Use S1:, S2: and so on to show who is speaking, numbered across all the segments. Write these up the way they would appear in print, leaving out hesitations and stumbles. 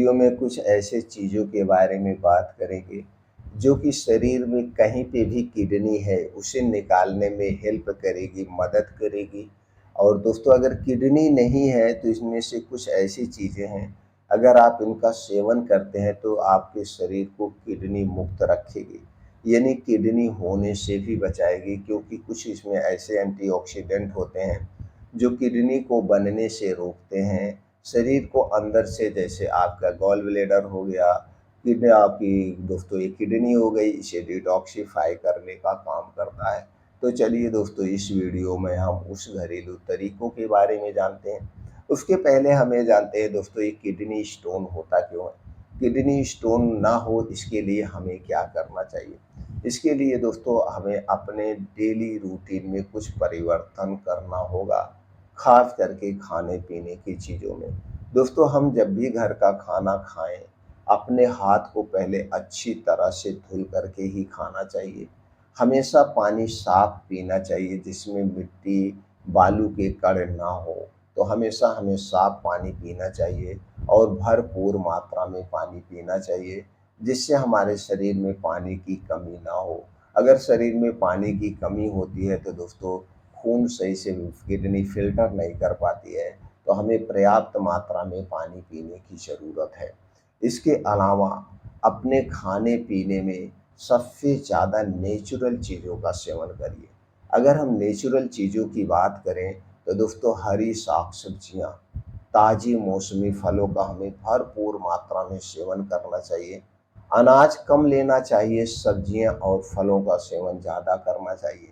S1: Video में कुछ ऐसे चीज़ों के बारे में बात करेंगे जो कि शरीर में कहीं पे भी किडनी है उसे निकालने में हेल्प करेगी, मदद करेगी। और दोस्तों अगर किडनी नहीं है तो इसमें से कुछ ऐसी चीज़ें हैं, अगर आप इनका सेवन करते हैं तो आपके शरीर को किडनी मुक्त रखेगी, यानी किडनी होने से भी बचाएगी, क्योंकि कुछ इसमें ऐसे एंटीऑक्सीडेंट होते हैं जो किडनी को बनने से रोकते हैं। शरीर को अंदर से, जैसे आपका गॉल ब्लैडर हो गया, किडनी आपकी दोस्तों ये किडनी हो गई, इसे डिटॉक्सिफाई करने का काम करता है। तो चलिए दोस्तों इस वीडियो में हम उस घरेलू तरीकों के बारे में जानते हैं। उसके पहले हमें जानते हैं दोस्तों ये किडनी स्टोन होता क्यों है। किडनी स्टोन ना हो इसके लिए हमें क्या करना चाहिए। इसके लिए दोस्तों हमें अपने डेली रूटीन में कुछ परिवर्तन करना होगा, खास करके खाने पीने की चीज़ों में। दोस्तों हम जब भी घर का खाना खाएं, अपने हाथ को पहले अच्छी तरह से धुल करके ही खाना चाहिए। हमेशा पानी साफ पीना चाहिए जिसमें मिट्टी, बालू के कण ना हो। तो हमेशा हमें साफ पानी पीना चाहिए और भरपूर मात्रा में पानी पीना चाहिए, जिससे हमारे शरीर में पानी की कमी ना हो। अगर शरीर में पानी की कमी होती है तो दोस्तों खून सही से किडनी फिल्टर नहीं कर पाती है, तो हमें पर्याप्त मात्रा में पानी पीने की ज़रूरत है। इसके अलावा अपने खाने पीने में सबसे ज़्यादा नेचुरल चीज़ों का सेवन करिए। अगर हम नेचुरल चीज़ों की बात करें तो दोस्तों हरी साग सब्जियाँ, ताज़ी मौसमी फलों का हमें भरपूर मात्रा में सेवन करना चाहिए। अनाज कम लेना चाहिए, सब्जियां और फलों का सेवन ज़्यादा करना चाहिए,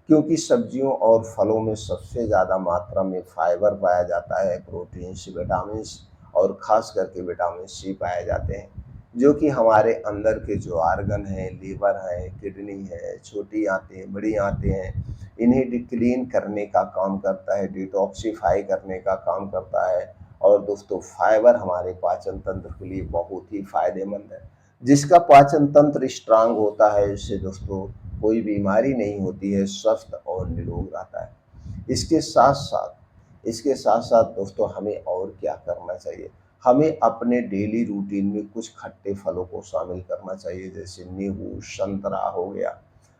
S1: क्योंकि सब्जियों और फलों में सबसे ज़्यादा मात्रा में फाइबर पाया जाता है, प्रोटीन्स, विटामिन्स और ख़ास करके विटामिन सी पाए जाते हैं, जो कि हमारे अंदर के जो आर्गन हैं, लीवर है, किडनी है, छोटी आंतें, बड़ी आंतें हैं, इन्हें क्लीन करने का काम करता है, डिटॉक्सिफाई करने का काम करता है। और दोस्तों फाइबर हमारे पाचन तंत्र के लिए बहुत ही फायदेमंद है। जिसका पाचन तंत्र स्ट्रांग होता है उससे दोस्तों कोई बीमारी नहीं होती है, स्वस्थ और निरोग रहता है। इसके साथ साथ इसके साथ साथ दोस्तों हमें और क्या करना चाहिए। हमें अपने डेली रूटीन में कुछ खट्टे फलों को शामिल करना चाहिए, जैसे नींबू, संतरा हो गया,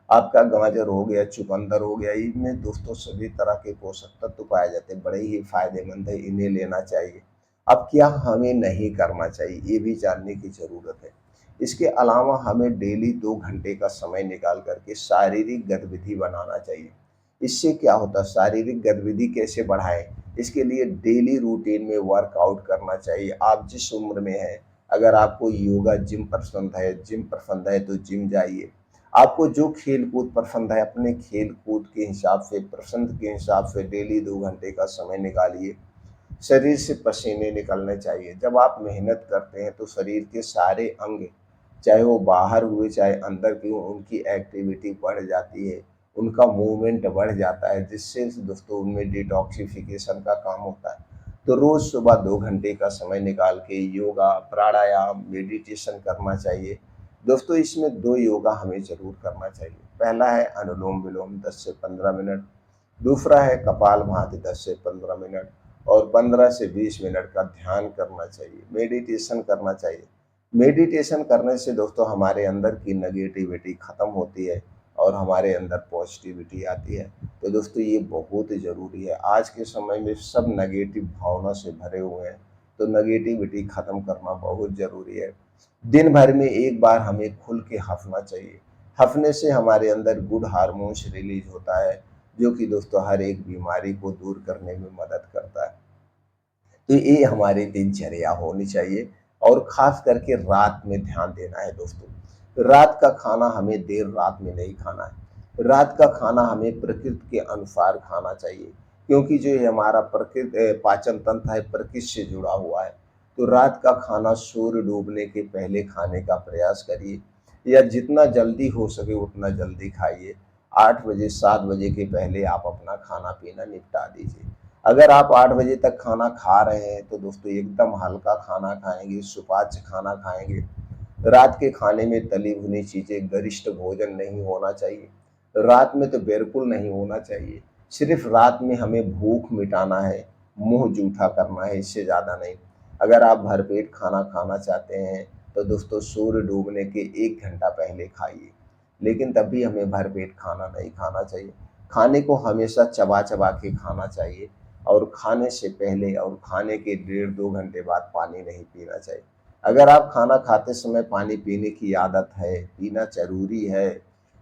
S1: आपका गाजर हो गया, चुकंदर हो गया। इनमें दोस्तों सभी तरह के पोषक तत्व पाए जाते हैं, बड़े ही फायदेमंद है, इन्हें लेना चाहिए। अब क्या हमें नहीं करना चाहिए ये भी जानने की ज़रूरत है। इसके अलावा हमें डेली 2 घंटे का समय निकाल करके शारीरिक गतिविधि बनाना चाहिए। इससे क्या होता है, शारीरिक गतिविधि कैसे बढ़ाएं, इसके लिए डेली रूटीन में वर्कआउट करना चाहिए। आप जिस उम्र में हैं, अगर आपको योगा जिम पसंद है तो जिम जाइए। आपको जो खेल कूद पसंद है, अपने खेल कूद के हिसाब से, पसंद के हिसाब से डेली 2 घंटे का समय निकालिए। शरीर से पसीने निकलने चाहिए। जब आप मेहनत करते हैं तो शरीर के सारे अंग, चाहे वो बाहर हुए चाहे अंदर की हो, उनकी एक्टिविटी बढ़ जाती है, उनका मूवमेंट बढ़ जाता है, जिससे दोस्तों उनमें डिटॉक्सिफिकेशन का काम होता है। तो रोज़ सुबह 2 घंटे का समय निकाल के योगा, प्राणायाम, मेडिटेशन करना चाहिए। दोस्तों इसमें 2 योगा हमें ज़रूर करना चाहिए। पहला है अनुलोम विलोम 10 से 15 मिनट, दूसरा है कपालभाति 10 से 15 मिनट, और 15 से 20 मिनट का ध्यान करना चाहिए, मेडिटेशन करना चाहिए। मेडिटेशन करने से दोस्तों हमारे अंदर की नेगेटिविटी ख़त्म होती है और हमारे अंदर पॉजिटिविटी आती है। तो दोस्तों ये बहुत ही ज़रूरी है। आज के समय में सब नेगेटिव भावना से भरे हुए हैं, तो नेगेटिविटी ख़त्म करना बहुत ज़रूरी है। दिन भर में एक बार हमें खुल के हँसना चाहिए। हँसने से हमारे अंदर गुड हार्मोन्स रिलीज होता है, जो कि दोस्तों हर एक बीमारी को दूर करने में मदद करता है। तो ये हमारी दिनचर्या होनी चाहिए, और ख़ास करके रात में ध्यान देना है दोस्तों। रात का खाना हमें देर रात में नहीं खाना है। रात का खाना हमें प्रकृति के अनुसार खाना चाहिए, क्योंकि जो ये हमारा पाचन तंत्र है प्रकृति से जुड़ा हुआ है। तो रात का खाना सूर्य डूबने के पहले खाने का प्रयास करिए, या जितना जल्दी हो सके उतना जल्दी खाइए। 8 बजे 7 बजे के पहले आप अपना खाना पीना निपटा दीजिए। अगर आप 8 बजे तक खाना खा रहे हैं तो दोस्तों एकदम हल्का खाना खाएंगे, सुपाच्य खाना खाएंगे। रात के खाने में तली भुनी चीज़ें, गरिष्ठ भोजन नहीं होना चाहिए। रात में तो बिल्कुल नहीं होना चाहिए। सिर्फ रात में हमें भूख मिटाना है, मुंह जूठा करना है, इससे ज़्यादा नहीं। अगर आप भरपेट खाना खाना चाहते हैं तो दोस्तों सूर्य डूबने के 1 घंटा पहले खाइए। लेकिन तब भी हमें भरपेट खाना नहीं खाना चाहिए। खाने को हमेशा चबा-चबा के खाना चाहिए और खाने से पहले और खाने के डेढ़ 2 घंटे बाद पानी नहीं पीना चाहिए। अगर आप खाना खाते समय पानी पीने की आदत है, पीना ज़रूरी है,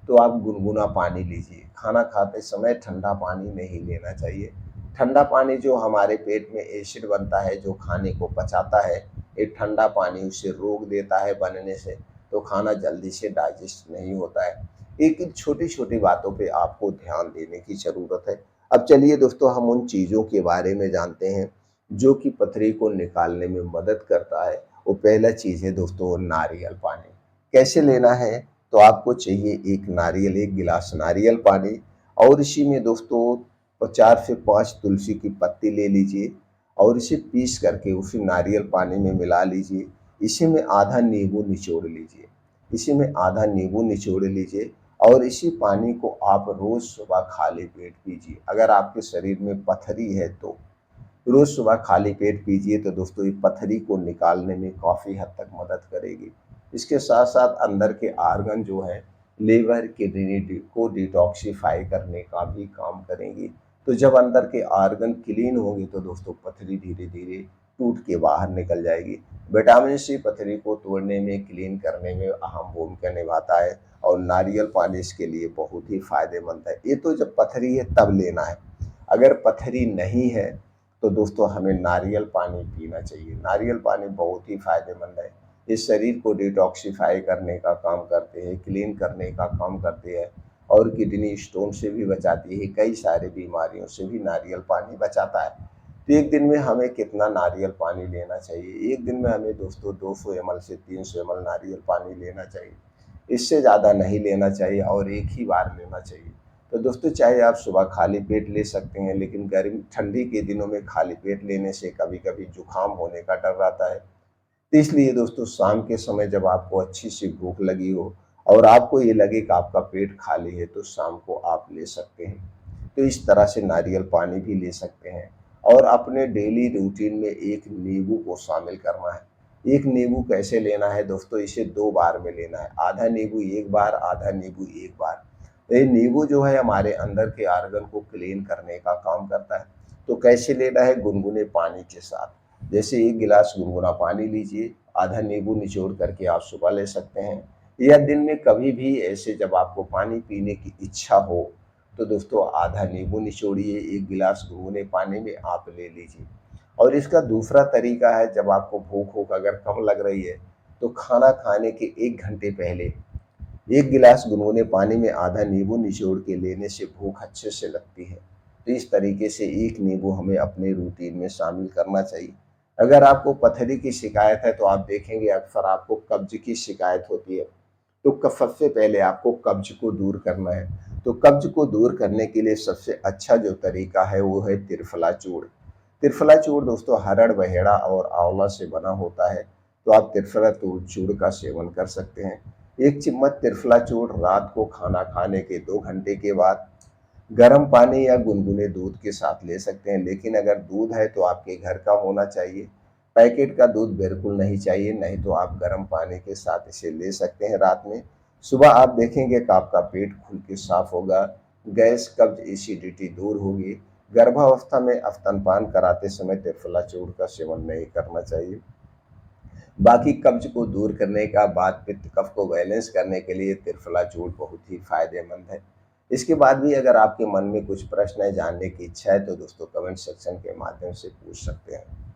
S1: तो आप गुनगुना पानी लीजिए। खाना खाते समय ठंडा पानी नहीं लेना चाहिए। ठंडा पानी जो हमारे पेट में एसिड बनता है, जो खाने को पचाता है, ये ठंडा पानी उसे रोक देता है बनने से, तो खाना जल्दी से डाइजेस्ट नहीं होता है। एक-एक छोटी-छोटी बातों पे आपको ध्यान देने की ज़रूरत है। अब चलिए दोस्तों हम उन चीज़ों के बारे में जानते हैं, जो कि पथरी को निकालने में मदद करता है। वो पहला चीज़ है दोस्तों नारियल पानी। कैसे लेना है? तो आपको चाहिए 1 नारियल, 1 गिलास नारियल पानी और इसी में दोस्तों 4 से 5 तुलसी की पत्ती ले लीजिए और इसे पीस करके उसी नारियल पानी में मिला लीजिए। इसी में आधा नींबू निचोड़ लीजिए। इसी में आधा नींबू निचोड़ लीजिए और इसी पानी को आप रोज़ सुबह खाली पेट पीजिए। अगर आपके शरीर में पथरी है तो रोज़ सुबह खाली पेट पीजिए, तो दोस्तों ये पथरी को निकालने में काफ़ी हद तक मदद करेगी। इसके साथ-साथ अंदर के ऑर्गन जो है, लिवर, किडनी को डिटॉक्सिफ़ाई करने का भी काम करेंगी। तो जब अंदर के ऑर्गन क्लीन होंगे तो दोस्तों पथरी धीरे-धीरे टूट के बाहर निकल जाएगी। विटामिन सी पथरी को तोड़ने में, क्लीन करने में अहम भूमिका निभाता है और नारियल पानी इसके लिए बहुत ही फ़ायदेमंद है। ये तो जब पथरी है तब लेना है। अगर पथरी नहीं है तो दोस्तों हमें नारियल पानी पीना चाहिए। नारियल पानी बहुत ही फ़ायदेमंद है। ये शरीर को डिटॉक्सिफ़ाई करने का काम करते हैं, क्लीन करने का काम करते हैं और किडनी स्टोन से भी बचाती है, कई सारी बीमारियों से भी नारियल पानी बचाता है। तो एक दिन में हमें कितना नारियल पानी लेना चाहिए? एक दिन में हमें दोस्तों 200 एमएल से 300 एमएल नारियल पानी लेना चाहिए। इससे ज़्यादा नहीं लेना चाहिए और एक ही बार लेना चाहिए। तो दोस्तों चाहे आप सुबह खाली पेट ले सकते हैं, लेकिन गर्मी ठंडी के दिनों में खाली पेट लेने से कभी-कभी जुकाम होने का डर रहता है। तो इसलिए दोस्तों शाम के समय जब आपको अच्छी सी भूख लगी हो और आपको ये लगे कि आपका पेट खाली है, तो शाम को आप ले सकते हैं। तो इस तरह से नारियल पानी भी ले सकते हैं और अपने डेली रूटीन में एक नींबू को शामिल करना है। एक नींबू कैसे लेना है दोस्तों? इसे 2 बार में लेना है। आधा नींबू एक बार, आधा नींबू एक बार। तो ये नींबू जो है हमारे अंदर के ऑर्गन को क्लीन करने का काम करता है। तो कैसे लेना है? गुनगुने पानी के साथ। जैसे 1 गिलास गुनगुना पानी लीजिए, आधा नींबू निचोड़ करके आप सुबह ले सकते हैं या दिन में कभी भी ऐसे जब आपको पानी पीने की इच्छा हो, तो दोस्तों आधा नींबू निचोड़िए, 1 गिलास गुनगुने पानी में आप ले लीजिए। और इसका दूसरा तरीका है, जब आपको भूख अगर कम लग रही है, तो खाना खाने के 1 घंटे पहले 1 गिलास गुनगुने पानी में आधा नींबू निचोड़ के लेने से भूख अच्छे से लगती है। तो इस तरीके से 1 नींबू हमें अपने रूटीन में शामिल करना चाहिए। अगर आपको पथरी की शिकायत है तो आप देखेंगे अक्सर आपको कब्ज़ की शिकायत होती है। तो सबसे पहले आपको कब्ज़ को दूर करना है। तो कब्ज़ को दूर करने के लिए सबसे अच्छा जो तरीका है वो है त्रिफला चूर्ण। त्रिफला चूर्ण दोस्तों हरड़, बहेड़ा और आंवला से बना होता है। तो आप त्रिफला चूर्ण का सेवन कर सकते हैं। 1 चम्मच त्रिफला चूर्ण रात को खाना खाने के 2 घंटे के बाद गर्म पानी या गुनगुने दूध के साथ ले सकते हैं। लेकिन अगर दूध है तो आपके घर का होना चाहिए। पैकेट का दूध बिल्कुल नहीं चाहिए, नहीं तो आप गर्म पानी के साथ इसे ले सकते हैं रात में। सुबह आप देखेंगे कि आपका पेट खुल के साफ होगा, गैस, कब्ज, एसिडिटी दूर होगी। गर्भावस्था में स्तनपान कराते समय त्रिफला चूर्ण का सेवन नहीं करना चाहिए। बाकी कब्ज को दूर करने का, वात पित्त कफ को बैलेंस करने के लिए त्रिफला चूर्ण बहुत ही फायदेमंद है। इसके बाद भी अगर आपके मन में कुछ प्रश्न है, जानने की इच्छा है, तो दोस्तों कमेंट सेक्शन के माध्यम से पूछ सकते हैं।